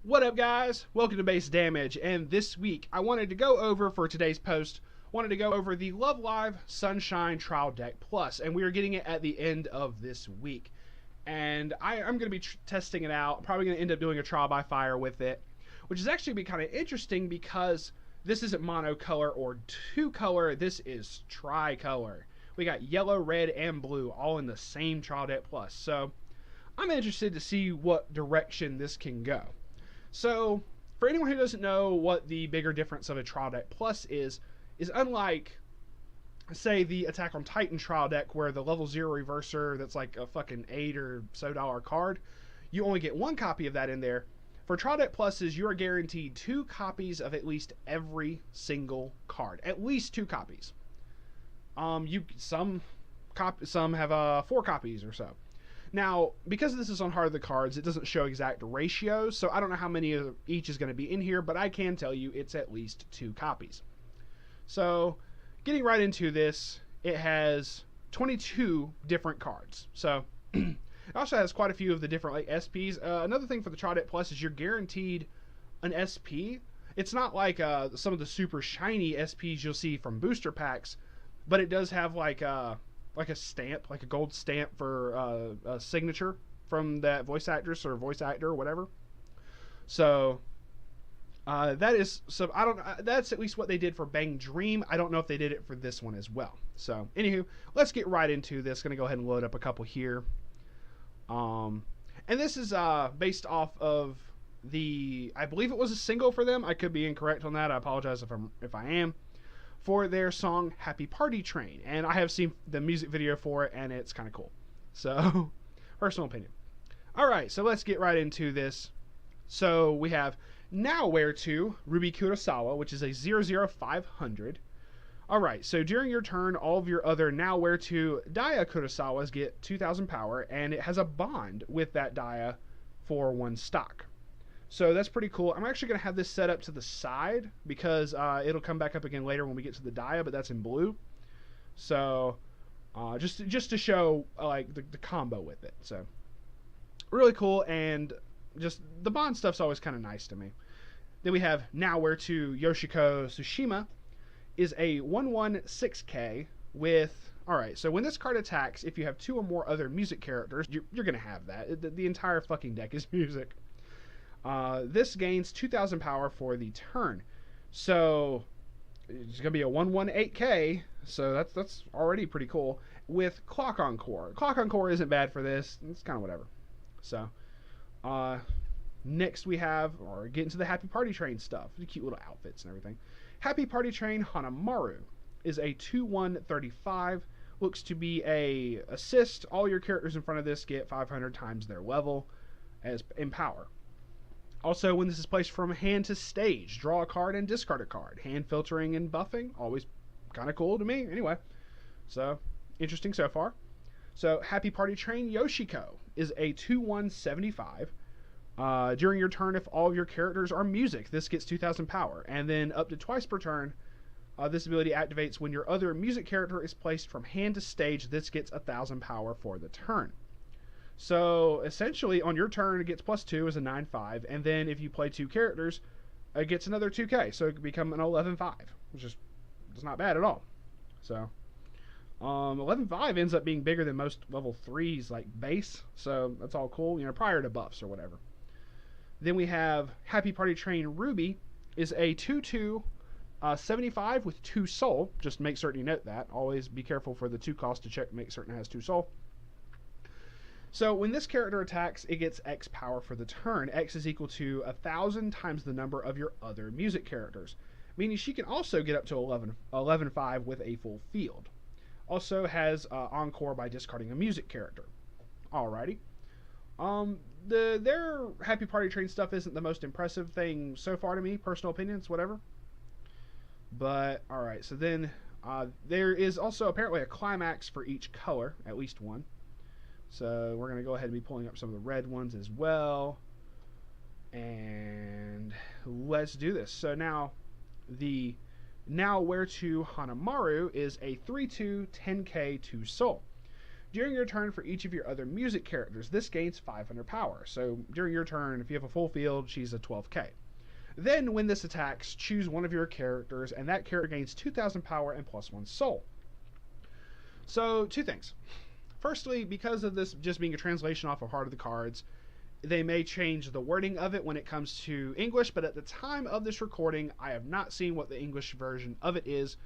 What up, guys? Welcome to Base Damage, and this week I wanted to go over, for today's post, the Love Live Sunshine Trial Deck Plus, and we are getting it at the end of this week. And I'm going to be testing it out. I'm probably going to end up doing a trial by fire with it, which is actually be kind of interesting because this isn't monocolor or two-color, this is tricolor. We got yellow, red, and blue all in the same Trial Deck Plus, so I'm interested to see what direction this can go. So, for anyone who doesn't know what the bigger difference of a Trial Deck Plus is unlike, say, the Attack on Titan Trial Deck, where the level 0 reverser that's like a fucking $8 or so card, you only get one copy of that in there. For Trial Deck Pluses, you are guaranteed 2 copies of at least every single card. At least 2 copies. Some have 4 copies or so. Now, because this is on Heart of the Cards, it doesn't show exact ratios, so I don't know how many of each is going to be in here, but I can tell you it's at least 2 copies. So, getting right into this, it has 22 different cards. So, it also has quite a few of the different like SPs. Another thing for the Trial Deck Plus is you're guaranteed an SP. It's not like some of the super shiny SPs you'll see from booster packs, but it does have like a stamp, like a gold stamp for a signature from that voice actress or voice actor or whatever. So that's at least what they did for Bang Dream. I don't know if they did it for this one as well. So anywho, let's get right into this. Gonna go ahead and load up a couple here. And this is based off of I believe it was a single for them. I could be incorrect on that. I apologize if I am. For their song Happy Party Train, and I have seen the music video for it, and it's kind of cool. So, personal opinion. Alright, so let's get right into this. So, we have Now Where To, Ruby Kurosawa, which is a 00500. Alright, so during your turn, all of your other Now Where To Dia Kurosawas get 2000 power, and it has a bond with that Dia for 1 stock. So that's pretty cool. I'm actually going to have this set up to the side because it'll come back up again later when we get to the Dia, but that's in blue. So just to show like the combo with it. So really cool, and just the bond stuff's always kind of nice to me. Then we have Now Where To Yoshiko Tsushima is a 1/6K with... Alright, so when this card attacks, if you have 2 or more other music characters, you're going to have that. The entire fucking deck is music. This gains 2000 power for the turn. So it's going to be a 1/8K, so that's already pretty cool. With Clock Encore. Clock Encore isn't bad for this. It's kind of whatever. So next we have, or get into the Happy Party Train stuff. The cute little outfits and everything. Happy Party Train Hanamaru is a 2/135. Looks to be a assist. All your characters in front of this get 500 times their level as in power. Also, when this is placed from hand to stage, draw a card and discard a card. Hand filtering and buffing, always kind of cool to me. Anyway, so interesting so far. So, Happy Party Train Yoshiko is a 2/175. During your turn, if all of your characters are music, this gets 2000 power. And then up to twice per turn, this ability activates when your other music character is placed from hand to stage. This gets 1000 power for the turn. So, essentially, on your turn, it gets +2 as a 9/5, and then if you play 2 characters, it gets another 2k, so it could become an 11/5, which is not bad at all. So, 11/5 ends up being bigger than most level 3s, like, base, so that's all cool, prior to buffs or whatever. Then we have Happy Party Train Ruby is a 2/2, 75 with 2 soul. Just make certain you note that. Always be careful for the 2 cost to check, make certain it has 2 soul. So when this character attacks, it gets X power for the turn. X is equal to 1000 times the number of your other music characters, meaning she can also get up to 11/5 with a full field. Also has Encore by discarding a music character. Alrighty. Their Happy Party Train stuff isn't the most impressive thing so far to me, personal opinions, whatever. But, alright, so then there is also apparently a climax for each color, at least one. So we're going to go ahead and be pulling up some of the red ones as well. And let's do this. So now, the Now Where To Hanamaru is a 3/2 10k 2 soul. During your turn for each of your other music characters, this gains 500 power. So during your turn, if you have a full field, she's a 12k. Then, when this attacks, choose one of your characters, and that character gains 2,000 power and +1 soul. So, two things. Firstly, because of this just being a translation off of Heart of the Cards, they may change the wording of it when it comes to English, but at the time of this recording, I have not seen what the English version of it is,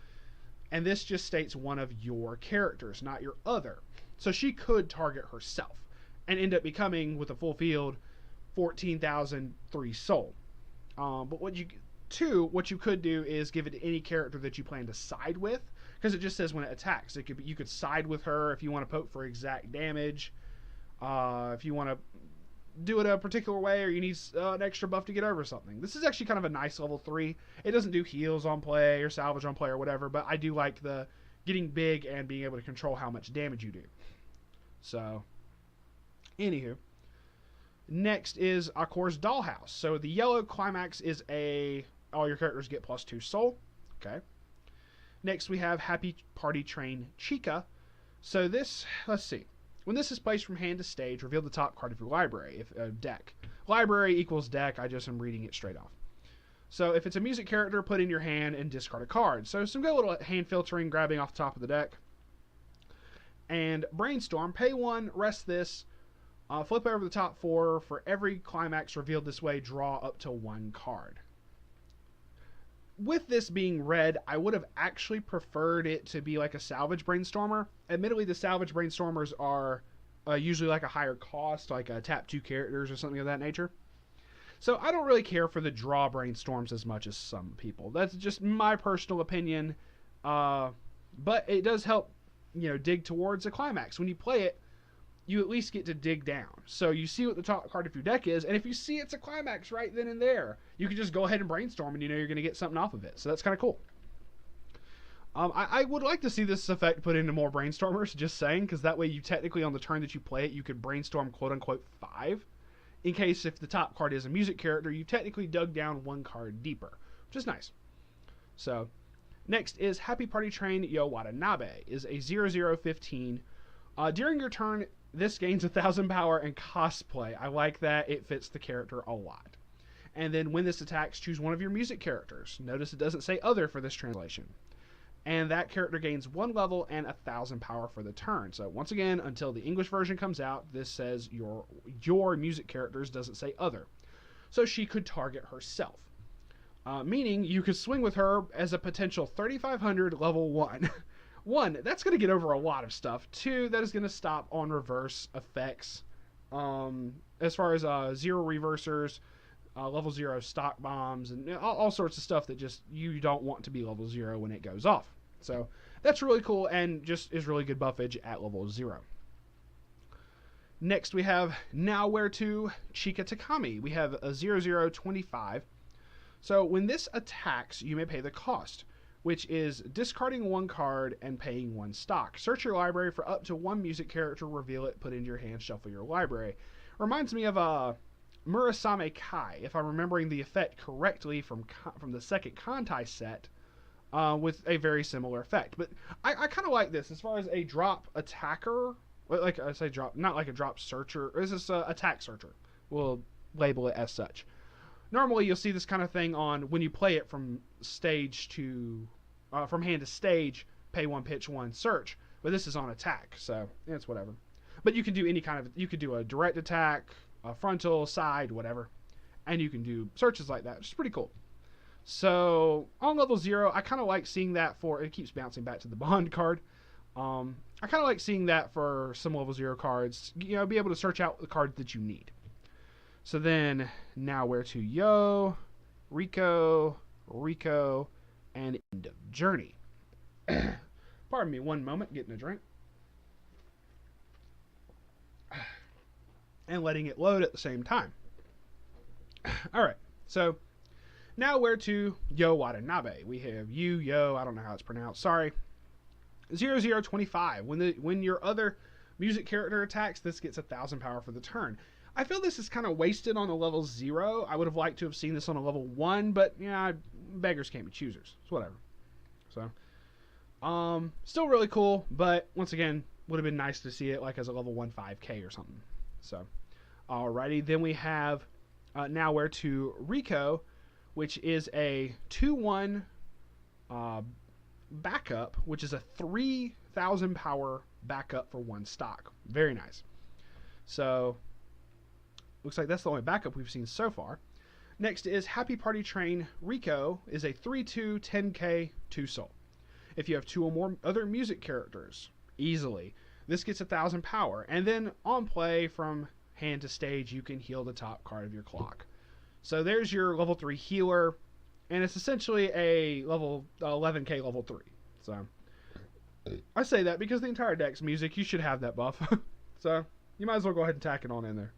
and this just states one of your characters, not your other. So she could target herself and end up becoming, with a full field, 14,003 soul. But what you could do is give it to any character that you plan to side with, because it just says when it attacks. It could be, you could side with her if you want to poke for exact damage, if you want to do it a particular way, or you need an extra buff to get over something. This is actually kind of a nice level 3. It doesn't do heals on play or salvage on play or whatever, but I do like the getting big and being able to control how much damage you do. So, anywho. Next is Akkor's Dollhouse. So the yellow climax is all your characters get +2 soul. Okay. Next we have Happy Party Train Chica. So this, let's see. When this is placed from hand to stage, reveal the top card of your library. If deck. Library equals deck. I just am reading it straight off. So if it's a music character, put in your hand and discard a card. So some good little hand filtering, grabbing off the top of the deck. And Brainstorm. Pay 1, rest this. Flip over the top 4. For every climax revealed this way, draw up to 1 card. With this being red, I would have actually preferred it to be like a salvage brainstormer. Admittedly, the salvage brainstormers are usually like a higher cost, like a tap 2 characters or something of that nature. So I don't really care for the draw brainstorms as much as some people. That's just my personal opinion. But it does help, dig towards a climax. When you play it, you at least get to dig down. So you see what the top card of your deck is, and if you see it's a climax right then and there, you can just go ahead and brainstorm, and you're going to get something off of it. So that's kind of cool. I would like to see this effect put into more brainstormers, just saying, because that way you technically, on the turn that you play it, you could brainstorm quote-unquote 5. In case if the top card is a music character, you technically dug down 1 card deeper, which is nice. So, next is Happy Party Train Yo Watanabe. Is a 0015. During your turn, this gains 1,000 power and cosplay. I like that. It fits the character a lot. And then when this attacks, choose one of your music characters. Notice it doesn't say other for this translation. And that character gains 1 level and 1,000 power for the turn. So once again, until the English version comes out, this says your music characters, doesn't say other. So she could target herself. Meaning you could swing with her as a potential 3,500 level 1. 1, that's going to get over a lot of stuff. 2, that is going to stop on reverse effects. As far as 0 reversers, level 0 stock bombs, and all sorts of stuff that just you don't want to be level 0 when it goes off. So that's really cool and just is really good buffage at level 0. Next we have Nowhere to Chika Takami. We have a 0025. So when this attacks, you may pay the cost, which is discarding 1 card and paying 1 stock. Search your library for up to 1 music character, reveal it, put it into your hand, shuffle your library. Reminds me of Murasame Kai, if I'm remembering the effect correctly from the second Contai set, with a very similar effect. But I kind of like this as far as a drop attacker, like I say drop, not like a drop searcher. This is an attack searcher. We'll label it as such. Normally, you'll see this kind of thing on when you play it from stage to, from hand to stage, pay 1, pitch 1, search. But this is on attack, so it's whatever. But you can do any kind of, you could do a direct attack, a frontal, side, whatever. And you can do searches like that, which is pretty cool. So, on level 0, I kind of like seeing that for, it keeps bouncing back to the Bond card. I kind of like seeing that for some level 0 cards, be able to search out the cards that you need. So then, Nowhere to Yo, Rico, and End of Journey. Pardon me 1 moment, getting a drink. And letting it load at the same time. Alright, so Nowhere to Yo Watanabe. We have Yo, I don't know how it's pronounced, sorry. 0025. When your other music character attacks, this gets 1,000 power for the turn. I feel this is kind of wasted on a level 0. I would have liked to have seen this on a level 1, but yeah, beggars can't be choosers. It's whatever. So, still really cool, but once again, would have been nice to see it like as a level 1 5K or something. So, alrighty. Then we have now we're to Rico, which is a 2-1 backup, which is a 3,000 power backup for 1 stock. Very nice. So, looks like that's the only backup we've seen so far. Next is Happy Party Train Rico is a 3-2 10K 2 soul. If you have 2 or more other music characters, easily, this gets 1,000 power. And then on play from hand to stage, you can heal the top card of your clock. So there's your level 3 healer, and it's essentially a level 11K level 3. So I say that because the entire deck's music, you should have that buff. So you might as well go ahead and tack it on in there.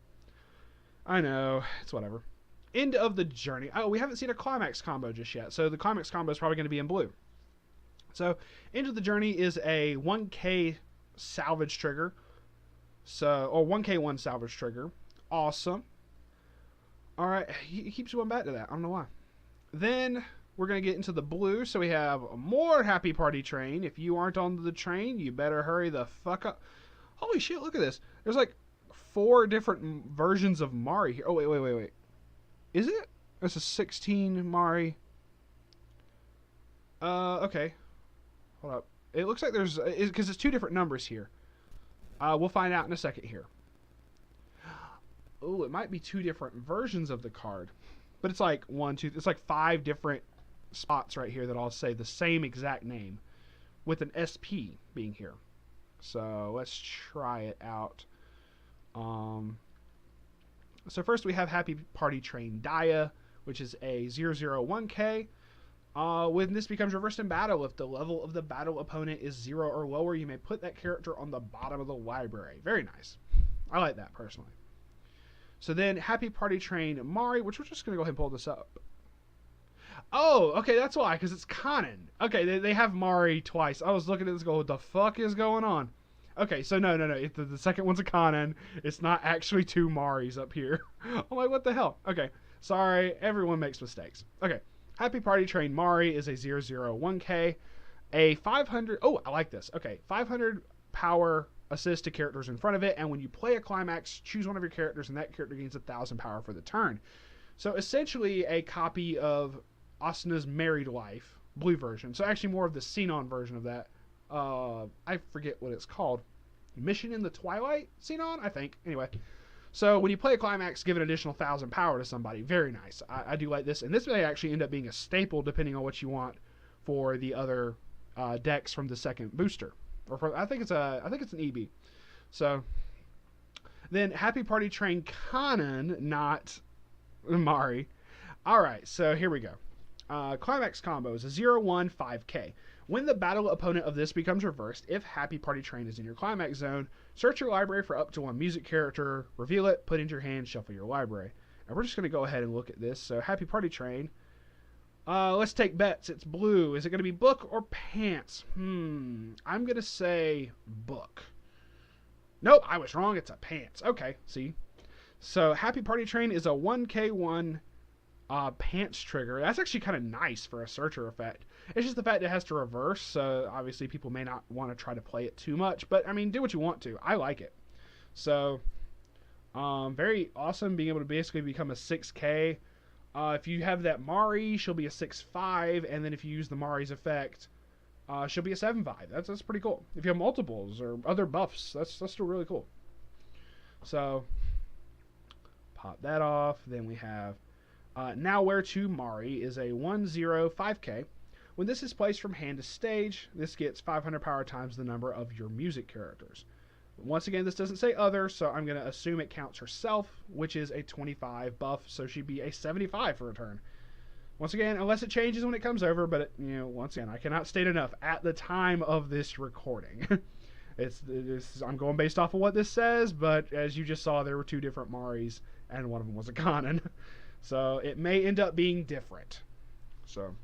I know, it's whatever. End of the journey. Oh, we haven't seen a climax combo just yet, so the climax combo is probably going to be in blue. So end of the journey is a 1K salvage trigger. So, or 1K1 salvage trigger. Awesome. Alright, he keeps going back to that. I don't know why. Then we're going to get into the blue. So we have more Happy Party Train. If you aren't on the train, you better hurry the fuck up. Holy shit, look at this. There's like 4 different versions of Mari here. Oh, wait. Is it? It's a 16 Mari. Okay. Hold up. It looks like there's... Because it's 2 different numbers here. We'll find out in a second here. Oh, it might be 2 different versions of the card. But it's like 1, 2... It's like 5 different spots right here that all say the same exact name. With an SP being here. So, let's try it out. So first we have Happy Party Train Dia, which is a 001K. When this becomes reversed in battle, if the level of the battle opponent is 0 or lower, you may put that character on the bottom of the library. Very nice. I like that personally. So then Happy Party Train Mari, which we're just going to go ahead and pull this up. Oh, okay, that's why, because it's canon. Okay, they have Mari twice. I was looking at this going, what the fuck is going on? Okay, so no. The second one's a canon. It's not actually 2 Maris up here. I'm like, what the hell? Okay, sorry, everyone makes mistakes. Okay, Happy Party Train Mari is a 001K. A 500... Oh, I like this. Okay, 500 power assist to characters in front of it, and when you play a climax, choose one of your characters, and that character gains 1,000 power for the turn. So essentially a copy of Asana's Married Life, blue version. So actually more of the Xenon version of that. I forget what it's called. Mission in the Twilight? Xenon? I think. Anyway. So when you play a climax, give an additional 1,000 power to somebody. Very nice. I do like this. And this may actually end up being a staple depending on what you want for the other decks from the second booster. Or for, I think it's an EB. So then Happy Party Train Kanan, not Mari. Alright, so here we go. Climax combo is a 0-1 5K. When the battle opponent of this becomes reversed, if Happy Party Train is in your climax zone, search your library for up to 1 music character, reveal it, put it into your hand, shuffle your library. And we're just going to go ahead and look at this. So Happy Party Train. Let's take bets. It's blue. Is it going to be book or pants? I'm going to say book. Nope, I was wrong. It's a pants. Okay, see. So Happy Party Train is a 1K1 pants trigger. That's actually kind of nice for a searcher effect. It's just the fact it has to reverse, so obviously people may not want to try to play it too much, but I mean, do what you want to. I like it. So, very awesome being able to basically become a 6K. If you have that Mari, she'll be a 6-5, and then if you use the Mari's effect, she'll be a 7-5. That's pretty cool. If you have multiples or other buffs, that's still really cool. So, pop that off. Then we have Now Where To Mari is a 1-0-5K. When this is placed from hand to stage, this gets 500 power times the number of your music characters. Once again, this doesn't say other, so I'm going to assume it counts herself, which is a 25 buff, so she'd be a 75 for a turn. Once again, unless it changes when it comes over, but, once again, I cannot state enough at the time of this recording. I'm going based off of what this says, but as you just saw, there were 2 different Maris, and one of them was a Kanan. So it may end up being different. So...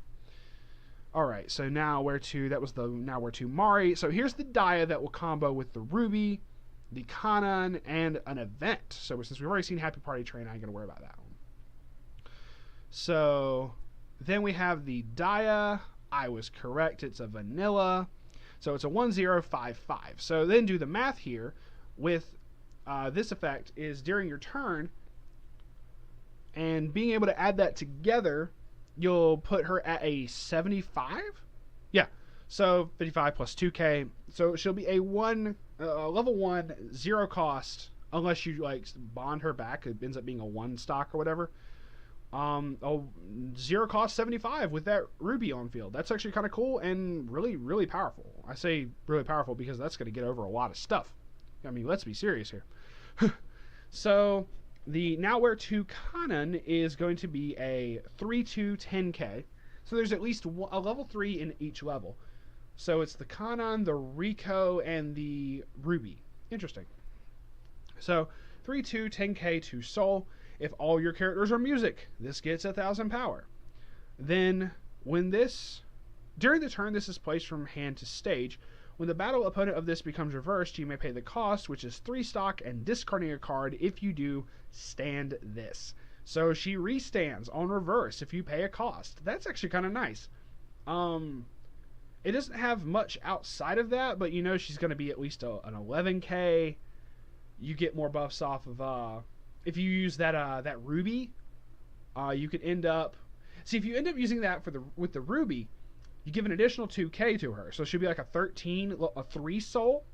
Alright, so Now Where To, that was the Now Where To Mari. So here's the Dia that will combo with the Ruby, the Kanan, and an event. So since we've already seen Happy Party Train, I ain't going to worry about that one. So then we have the Dia. I was correct, it's a vanilla. So it's a 1055. So then do the math here with this effect is during your turn, and being able to add that together, you'll put her at a 75. Yeah, so 55 plus 2k. So she'll be a level 1 0 cost, unless you like bond her back. It ends up being a 1 stock or whatever. A 0 cost 75 with that ruby on field. That's actually kind of cool and really, really powerful. I say really powerful because that's going to get over a lot of stuff. I mean, let's be serious here. So the Now Wear 2 Kanon is going to be a 3-2 10k. So there's at least a level 3 in each level. So it's the Kanon, the Rico, and the Ruby. Interesting. So 3-2 10k to Soul. If all your characters are music, this gets 1000 power. Then when during the turn this is placed from hand to stage, when the battle opponent of this becomes reversed, you may pay the cost, which is 3 stock, and discarding a card. If you do, stand this. So she restands on reverse if you pay a cost. That's actually kind of nice. It doesn't have much outside of that, but you know she's going to be at least an 11k. You get more buffs off of if you use that ruby. You could end up if you end up using that with the ruby, you give an additional 2k to her, so she'll be like a 3 soul,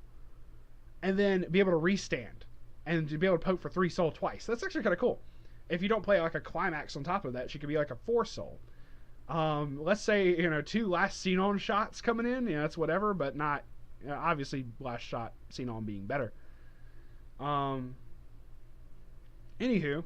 and then be able to restand and to be able to poke for 3 soul twice. That's actually kind of cool. If you don't play like a climax on top of that, she could be like a 4 soul. Let's say 2 last Xenon shots coming in, that's whatever, but not obviously last shot Xenon being better. Anywho,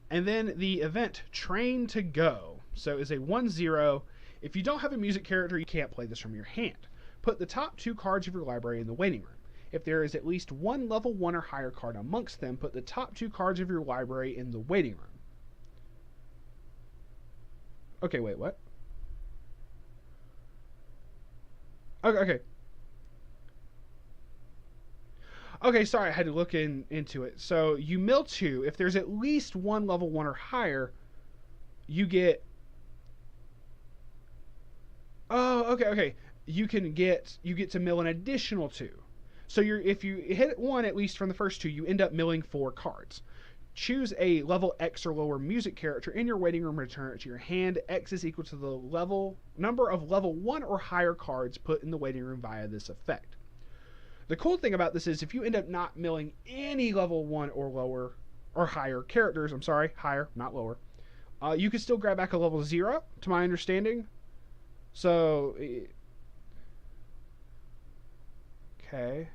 and then the event Train to Go. So is a 1-0. If you don't have a music character, you can't play this from your hand. Put the top 2 cards of your library in the waiting room. If there is at least one level 1 or higher card amongst them, put the top 2 cards of your library in the waiting room. Okay, wait, what? Okay. Okay, sorry, I had to look into it. So you mill 2. If there's at least one level 1 or higher, you get... Oh, okay. You get to mill an additional 2. So if you hit 1 at least from the first 2, you end up milling 4 cards. Choose a level X or lower music character in your waiting room, return it to your hand. X is equal to the number of level 1 or higher cards put in the waiting room via this effect. The cool thing about this is if you end up not milling any level 1 or lower or higher characters, I'm sorry, higher, not lower, you can still grab back a level 0, to my understanding. So, okay.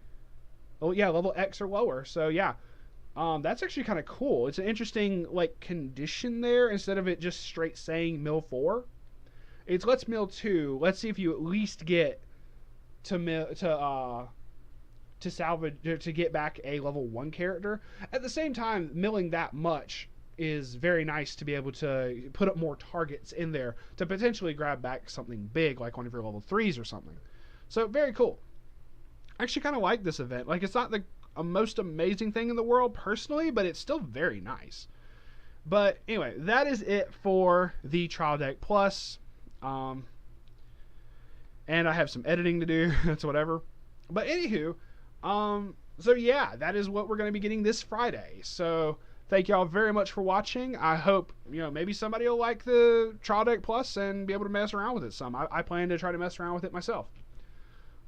Oh yeah, level X or lower. So yeah, that's actually kind of cool. It's an interesting condition there. Instead of it just straight saying mill 4, it's let's mill 2. Let's see if you at least get to salvage, to get back a level 1 character. At the same time, milling that much is very nice to be able to put up more targets in there to potentially grab back something big like one of your level 3s or something. So very cool. I actually kind of like this event. It's not the most amazing thing in the world personally, but it's still very nice. But anyway, that is it for the Trial Deck Plus. And I have some editing to do. That's whatever. But anywho, so yeah, that is what we're going to be getting this Friday. So thank y'all very much for watching. I hope, maybe somebody will like the Trial Deck Plus and be able to mess around with it some. I plan to try to mess around with it myself.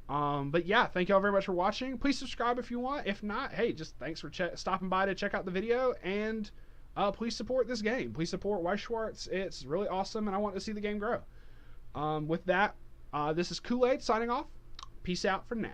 But yeah, thank y'all very much for watching. Please subscribe if you want. If not, hey, just thanks for stopping by to check out the video. And please support this game. Please support Weiss Schwarz. It's really awesome, and I want to see the game grow. With that, this is Kool-Aid signing off. Peace out for now.